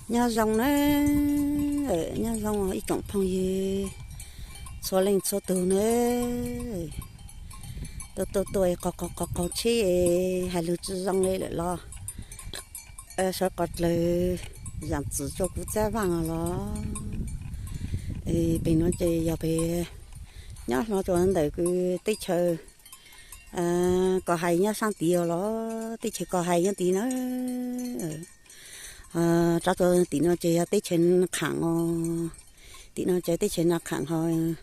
nhà rong nữa nhà rong ít trọng phong gì số lên số từ nữa tôi có chi hai lứa rong lên lại lo sao có lời giảm chỉ cho cụ cha vàng lo bên nó chơi giờ về nhá nó cho anh để cứ tích chơi có hay nhá sang tí lo tích chơi có hay nhá tí nữa cho tí nó chơi tích chơi khẳng tí nó chơi tích chơi khẳng thôi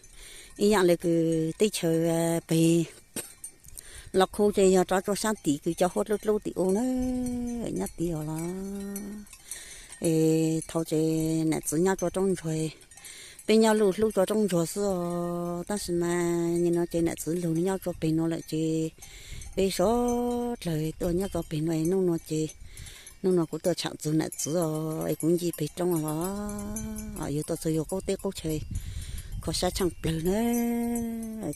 ý dạng là cứ tích chơi về lọc khô chơi cho sang tí cứ cho hốt lúc tí ô nữa nhá tí lo thầu chơi nãy giờ nhá cho trong rồi bên nhau lúc cho trong chỗ xưa,但是嘛，你那这那子路你要做bên nó lại chơi, bây giờ lời tôi nhớ做bên này nó cũng tôi chẳng chịu nãy子ấy cũng gì bên trong đó, giờ tôi sử dụng cố chơi, có sao chẳng bự nữa,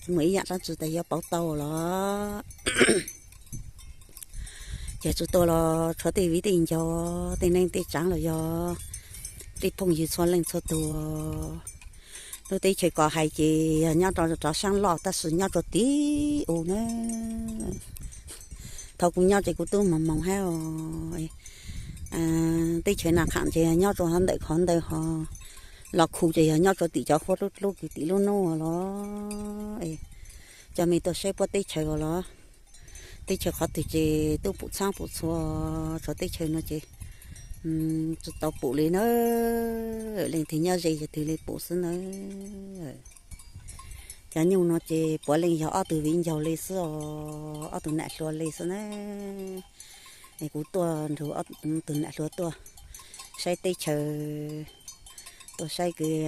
mấy dạng ra chỉ tại do bảo tàu đó, giờ chúng tôi là cho tiền vi tiền cho tiền nên tiền trắng là do tiền phong gì xoan lên sốตัวtôi thấy chỉ có hai chị nhau cho sang lọ ta sử nhau cho tí ồ nữa thầu cùng nhau chỉ của tôi mà mong hay rồi thấy chỉ là khẳng chị nhau cho hắn đợi họ lọ khu chị nhau cho tí cho phốt lúc tí luôn nó đó cho mình tôi sẽ bắt tay chơi rồi đó tay chơi khó thì chị tôi phụ sang phụ xua cho tay chơi nó chị tao phụ lên nó lên thì nhau gì thì lên phụ xin nó cho nhưng nó chỉ bỏ lên giàu từ viên giàu lên xưa từ nãy xưa lên xưa này cũng tua rồi từ nãy xưa tua say tây chờ tôi say cái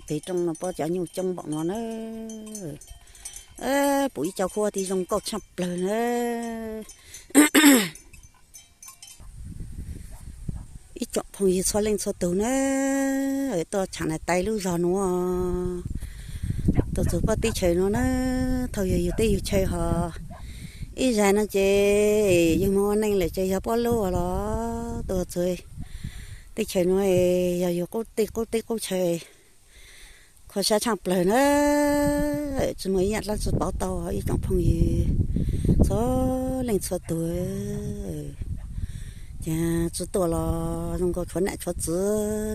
phía trong nó bỏ cho nhiều trong bọn nó buổi chào khua thì dùng câu chập lời nữa ít chọn phong gì xoay lên xoay từ nữa tôi chẳng là tay lúc giờ nữa tôi chụp bắt tí chơi nó thôi giờ tí chơi họ ít ra nó chơi nhưng mà anh lại chơi bao lâu đó tôi chơi tí chơi nó giờ cố chơi khó sẽ chẳng lời nữa chỉ mới nhận ra sự bảo tàu ít chọn phong gì số lên xoay từ dạ chú tôi là dùng cái chuẩn này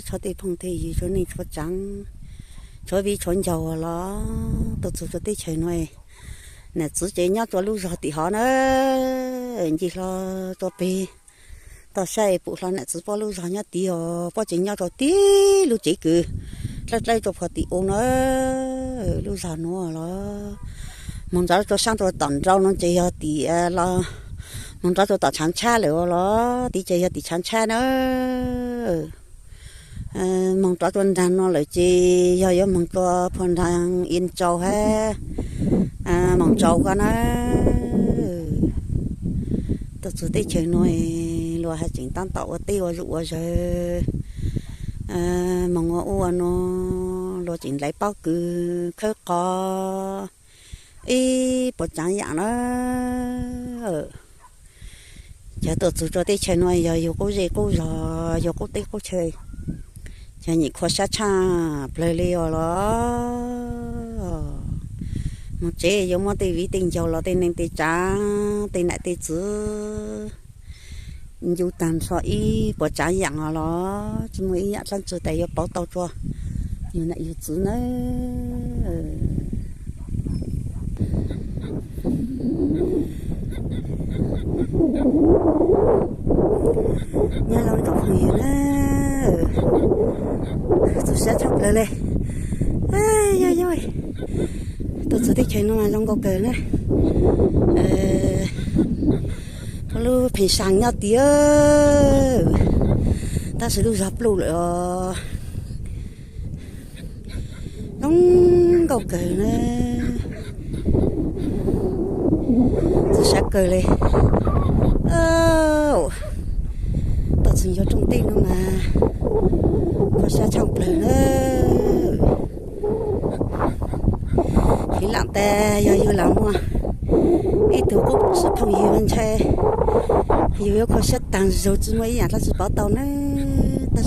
cho tí phong thì cho nên cho trắng cho vì chuẩn giàu là tôi cho tí chơi này nè chú chế nhau cho lúc rồi thì họ nữa gì là cho bì tao say phụ là nè chú bao lúc rồi nhau tí bao chế nhau cho tí lúc chỉ cứ lấy cho họ tí ôn nữa lúc rồi nữa là muốn ra cho sang cho tận rau nó chỉ tí là muốn ra cho tao chán cha rồi đó tí chơi tí chán cha nữa mong cho tuần thang nó lại chi giờ mong cho phần thang yên châu ha mong châu con á tôi chỉ thấy chơi nuôi lúa hay chỉnh tan tàu tiêu rượu rồi mong ngô nó lúa chỉnh lấy bao cứ khơi co ý bỏ trắng dạng đó giờ tôi chỉ cho thấy chơi nuôi giờ yêu cô gì cô giờ yêu cô tí cô chơi giờ nhị khoa sát cha plei leo đó một chế giống mà tì vi tình giàu là tên nên tì cha tên lại tì chữ dù tàn so ý bỏ trả dạng đó chỉ mới nhận sang chữ tay bảo tàu cho như này như chữ nữa nhà lâu đọc nhiều nữa tôi sẽ chọc lên đây ơi tôi sẽ thích chơi nó mà trong có cờ nữa có lúc phải sáng nhau tí ta sẽ lúc dập lụ lại trong có cờ nữa tôi sẽ cờ lên tôi sẽ nhớ trong tim nó mà có sẽ chọc lên nữa khi làm tè giờ làm mà ít thứ cũng sẽ thông hiểu hơn chơi hiểu có sẽ tăng dầu chứ mấy nhà ta sẽ bảo tàu nữa ta